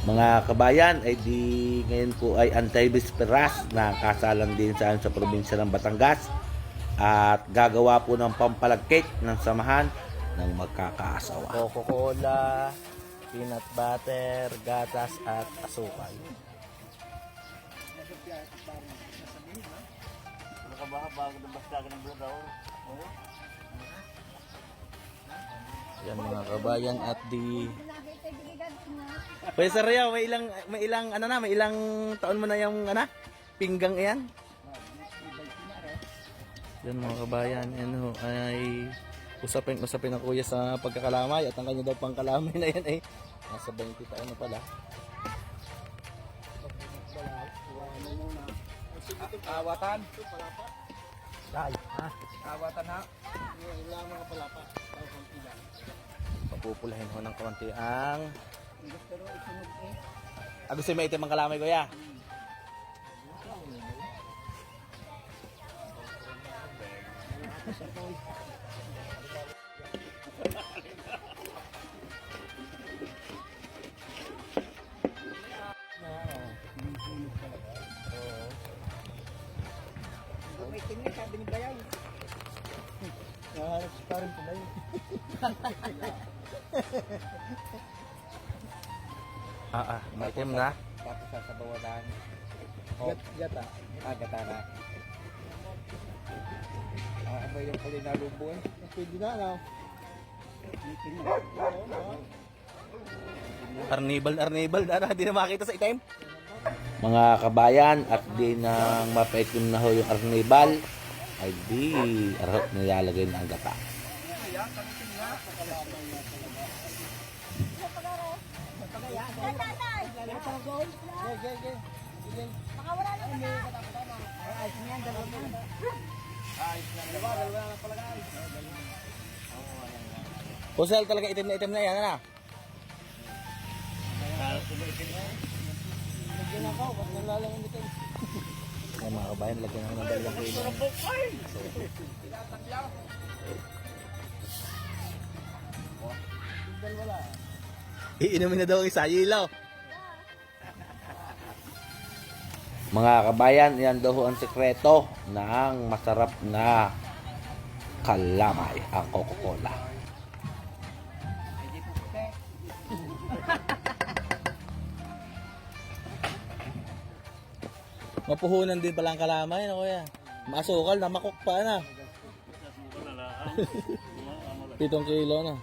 Mga kabayan, ay di ngayon po ay Antay-Bisperas na kasalan din sa probinsya ng Batangas at gagawa po ng pampalagkit ng samahan ng magkakaasawa. Coca-Cola, peanut butter, gatas at asukal. Yan mga kabayan at di Pwede Sir Rio, may ilang taon mo na yung pinggang iyan? Yan mga kabayan, ano ay usapin ng kuya sa pagkakalamay at ang kanya daw pang kalamay na yan ay nasa 20 taon na pala. Awatan. Ay, Awatan ha. papupulahin ho ng kaunti ang gusto mo itim ang kalamay kuya? May tingin sabi ni Bayaw. Parang ko ba yun? Maitim na. Tapos sasabawalan. Gata. Gata na. Ano yung pala nalubo eh? Pwede na lang. Arnibal na hindi na makita sa itim. Mga kabayan at di nang mapaitim na ho yung arnibal ay di arot nilalagay na ang gata. Kusel talaga itim na yan, ano? Ay mga kabayan, lagyan ako ng dalawang kilo. Iinumin na daw ang isa, ilaw. Mga kabayan, yan daw ang sekreto ng masarap na kalamay, ang Coca-Cola. Mapuhunan din pala ang kalamay, no kuya? Masukal na, makok pa na. 7 kilo na.